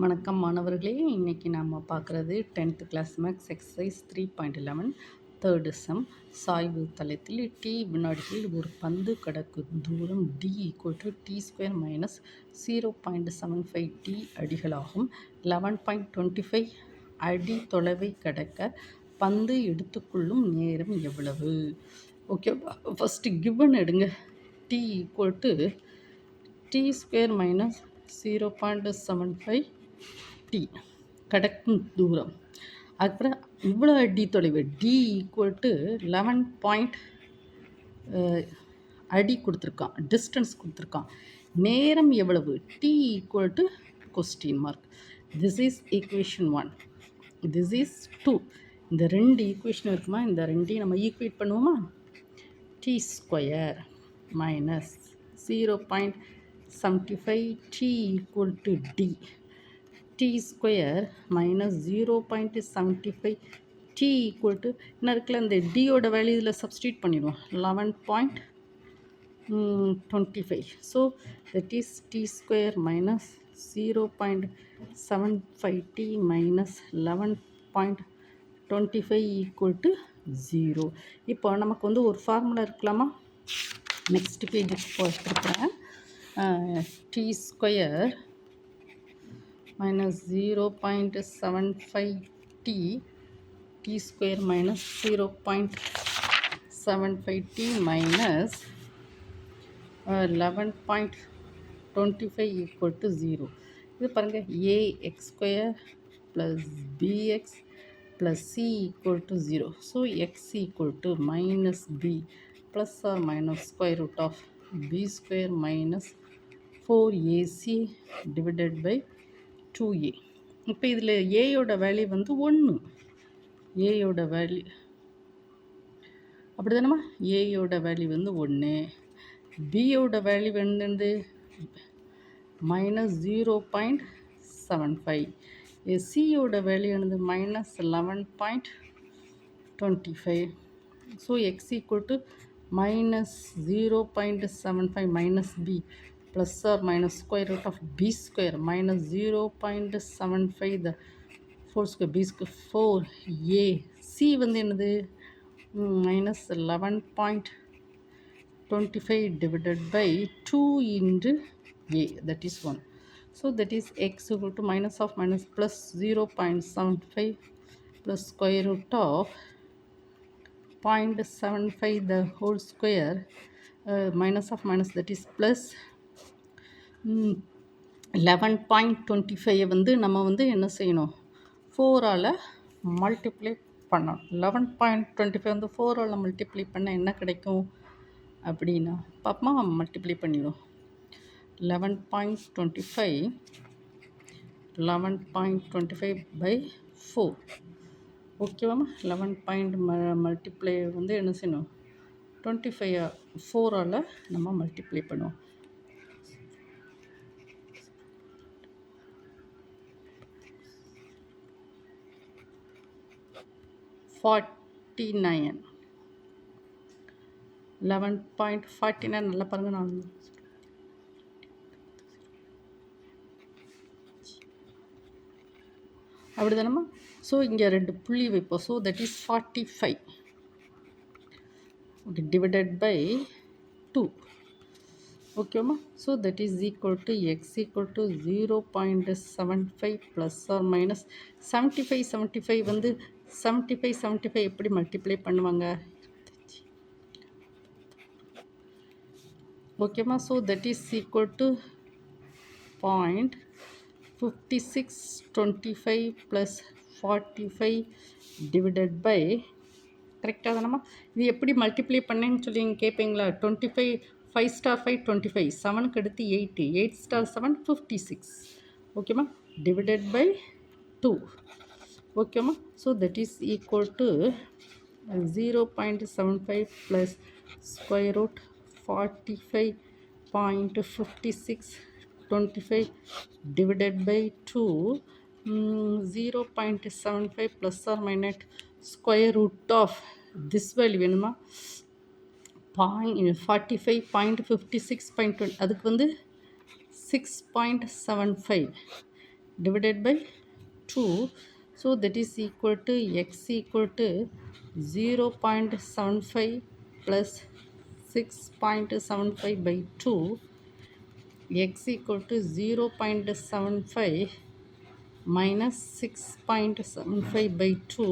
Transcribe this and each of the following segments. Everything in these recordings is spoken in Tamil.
வணக்கம் மாணவர்களே, இன்னைக்கு நம்ம பார்க்குறது 10th class maths exercise 3.11 third sum. சாய்வு தளத்தில் t வினாடிகளில் ஒரு பந்து கடக்கும் தூரம் d t² மைனஸ் 0.75 t அடிகளாகும். 11.25 அடி தொலைவை கடக்க பந்து எடுத்துக்கொள்ளும் நேரம் எவ்வளவு? ஓகே, ஃபஸ்ட்டு கிவன் எடுங்க. t t² மைனஸ் 0.75 டி கடக்கும் தூரம். அப்புறம் இவ்வளோ அடி தொலைவு டி ஈக்குவல் டு 11 அடி கொடுத்துருக்கான், டிஸ்டன்ஸ் கொடுத்துருக்கான். நேரம் எவ்வளவு? T equal to question mark. This is equation 1, this is 2. இந்த ரெண்டு ஈக்குவேஷன் இருக்குமா, இந்த ரெண்டையும் நம்ம ஈக்குவேட் பண்ணுவோமா? t² minus 0.75 T equal to D. t² minus 0.75 t equal to என்ன இருக்குல்ல, இந்த டியோட வேல்யூ இதில் சப்ஸ்டியூட் பண்ணிடுவோம். 11.25. So that is t² minus 0.75 t minus 11.25 equal to 0. இப்போ நமக்கு வந்து ஒரு ஃபார்முலா இருக்கலாமா? நெக்ஸ்ட் பேஜுக்கு போட்டுருக்கிறேன். t² minus 0.75 t, t² minus 0.75 t minus 11.25 equal to 0. இது பாருங்க, ax² plus bx plus c equal to 0. So x equal to minus b plus or minus square root of b² minus 4ac divided by 2a. இப்போ இதில் ஏயோட வேல்யூ வந்து 1. ஏயோட வேல்யூ அப்படி தானம்மா? ஏயோட வேல்யூ வந்து 1. பியோட வேல்யூ வந்து மைனஸ் 0.75. சியோட வேல்யூ வந்து minus 11.25. So X equal to minus 0.75 minus B plus or minus square root of b² minus 0.75 the whole square, b square 4a. c வந்து என்னது? minus 11.25 divided by 2 into a, that is 1. So that is x equal to minus of minus plus 0.75 plus square root of 0.75 the whole square, minus of minus, that is plus 11.25 வந்து நம்ம வந்து என்ன செய்யணும்? 4ஆல் மல்டிப்ளை பண்ணணும். 11.25 வந்து 4ஆல் மல்டிப்ளை பண்ண என்ன கிடைக்கும் அப்படின்னா பாப்பமா மல்டிப்ளை பண்ணிடும். 11.25 by 4. ஓகேவாம்மா? 11 மல்டிப்ளை வந்து என்ன செய்யணும்? 25 4ஆல் நம்ம மல்டிப்ளை பண்ணுவோம். 49. 11.49 நல்லா பாருங்க. நான் அப்படி தானம்மா? ஸோ இங்கே ரெண்டு புள்ளி வைப்போம். So that is 45. Okay, divided by 2. ஓகேம்மா? So that is equal to X equal to 0.75 plus or minus 75 வந்து 75 எப்படி மல்டிப்ளை பண்ணுவாங்க? ஓகேம்மா? So that is equal to 0.5625 plus 45 divided by, கரெக்டாக தானம்மா? இது எப்படி மல்டிப்ளை பண்ணேன்னு சொல்லி கேட்பீங்களா? 25 5 ஸ்டார் 5 25, 7க்கு அடுத்து 8, 8 ஸ்டார் 7 56. ஓகேம்மா? Divided by 2. ஓகேம்மா? So that is equal to 0.75 plus square root 45.56 25 divided by 2. 0.75 plus or minus square root of this value வேணுமா? 45.56.20, அதுக்கு வந்து 6.75 divided by 2. So that is equal to x equal to 0.75 plus 6.75 by 2. X equal to 0.75 minus 6.75 by 2.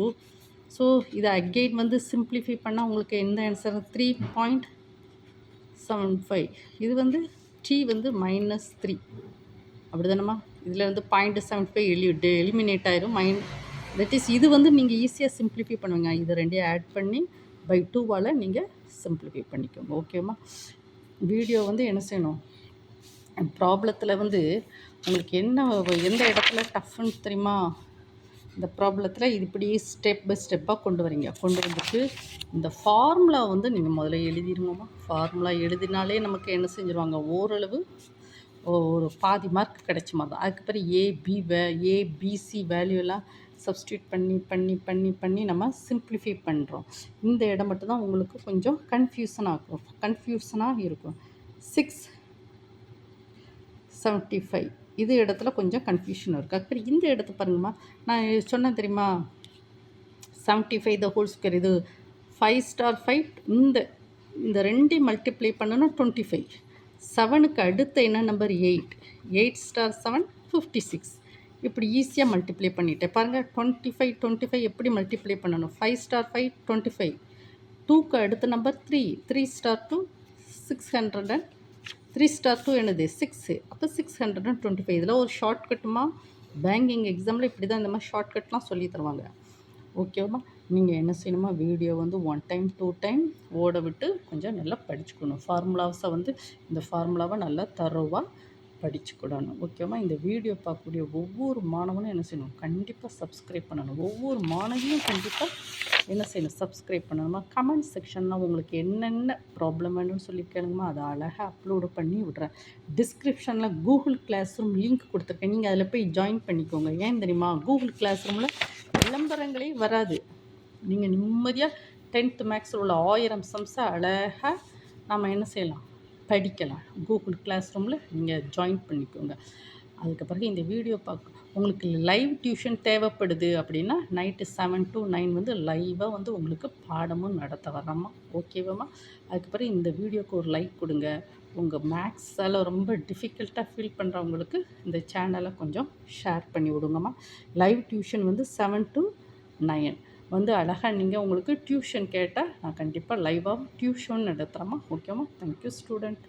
So இதை அகெயின் வந்து சிம்பிளிஃபை பண்ணால் உங்களுக்கு எந்த ஆன்சர் 3.75. இது வந்து t வந்து -3 அப்படி தானம்மா. இதில் வந்து 0.75 எலிமினேட் ஆயிரும். தட் இஸ் இது வந்து நீங்கள் ஈஸியாக சிம்பிளிஃபை பண்ணுவீங்க. இது ரெண்டையும் ஆட் பண்ணி பை 2வால் நீங்கள் சிம்பிளிஃபை பண்ணிக்கோங்க. ஓகேம்மா. வீடியோ வந்து என்ன செய்யணும், ப்ராப்ளத்தில் வந்து உங்களுக்கு எந்த இடத்துல டஃப்னு தெரியுமா, இந்த ப்ராப்ளத்தில் இது இப்படி ஸ்டெப் பை ஸ்டெப்பாக கொண்டு வந்துட்டு இந்த ஃபார்முலா வந்து நீங்கள் முதல்ல எழுதிடுங்கம்மா. ஃபார்முலா எழுதினாலே நமக்கு என்ன செஞ்சுருவாங்க, ஓரளவு ஒரு பாதி மார்க் கிடைச்ச மாதிரி தான். அதுக்கப்புறம் ஏபிசி வேல்யூலாம் சப்ஸ்டியூட் பண்ணி நம்ம சிம்பிளிஃபை பண்ணுறோம். இந்த இடம் மட்டும்தான் உங்களுக்கு கொஞ்சம் கன்ஃபியூஷனாக இருக்கும். 675 இது இடத்துல கொஞ்சம் கன்ஃபியூஷன் இருக்குது. அதுக்கப்புறம் இந்த இடத்த பாருங்கம்மா, நான் சொன்னேன் தெரியுமா 75 த ஹோல் ஸ்கொயர், இது 5 ஸ்டார் 5 இந்த ரெண்டையும் மல்டிப்ளை பண்ணணும் 25. 7க்கு அடுத்த என்ன நம்பர் 8 ஸ்டார் 7 56. இப்படி ஈஸியாக மல்டிப்ளை பண்ணிட்டேன் பாருங்கள். 25 எப்படி மல்டிப்ளை பண்ணணும், 5 ஸ்டார் 5 25. 2க்கு அடுத்த நம்பர் 3 ஸ்டார் 2 600. 3 ஸ்டார் 2 என்னது 6, அப்போ 625. இதில் ஒரு ஷார்ட்கட்டுமா, பேங்கிங் எக்ஸாமில் இப்படி தான் இந்த மாதிரி ஷார்ட்கட்லாம் சொல்லி தருவாங்க. ஓகேவா. நீங்கள் என்ன செய்யணுமா, வீடியோ வந்து 1 டைம் 2 டைம் ஓட விட்டு கொஞ்சம் நல்லா படிச்சுக்கணும். ஃபார்முலாஸை வந்து இந்த ஃபார்முலாவை நல்லா தரோவாக படிச்சுக்கிடணும். ஓகேவா. இந்த வீடியோ பார்க்கக்கூடிய ஒவ்வொரு மாணவனும் என்ன செய்யணும், கண்டிப்பாக சப்ஸ்கிரைப் பண்ணணும். ஒவ்வொரு மாணவியும் கண்டிப்பாக என்ன செய்யணும், சப்ஸ்கிரைப் பண்ணணுமா. கமெண்ட் செக்ஷனில் உங்களுக்கு என்னென்ன ப்ராப்ளம் வேணும்னு சொல்லி கேளுங்கம்மா, அதை அழகாக அப்லோடு பண்ணி விட்றேன். டிஸ்கிரிப்ஷனில் கூகுள் கிளாஸ் ரூம் லிங்க் கொடுத்துருக்கேன், நீங்கள் அதில் போய் ஜாயின் பண்ணிக்கோங்க. ஏன் தெரியுமா, கூகுள் கிளாஸ் ரூமில் விளம்பரங்களே வராது. நீங்கள் நிம்மதியாக 10th மேக்ஸில் உள்ள 1000 சம்ஸை அழகாக நம்ம என்ன செய்யலாம், படிக்கலாம். கூகுள் கிளாஸ் ரூமில் நீங்கள் ஜாயின் பண்ணிக்கோங்க. அதுக்கப்புறம் இந்த வீடியோ உங்களுக்கு லைவ் டியூஷன் தேவைப்படுது அப்படின்னா நைட்டு 7 to 9 வந்து லைவாக வந்து உங்களுக்கு பாடமும் நடத்த வர்றோம்மா. ஓகேவாம்மா. அதுக்கப்புறம் இந்த வீடியோக்கு ஒரு லைக் கொடுங்க. உங்கள் மேக்ஸால் ரொம்ப டிஃபிகல்ட்டாக ஃபீல் பண்ணுறவங்களுக்கு இந்த சேனலை கொஞ்சம் ஷேர் பண்ணி விடுங்கம்மா. லைவ் டியூஷன் வந்து 7 to 9 வந்து அழகாக நீங்கள் உங்களுக்கு டியூஷன் கேட்டால் நான் கண்டிப்பாக லைவாக டியூஷன் நடத்துகிறேம்மா. ஓகேம்மா. Thank you student.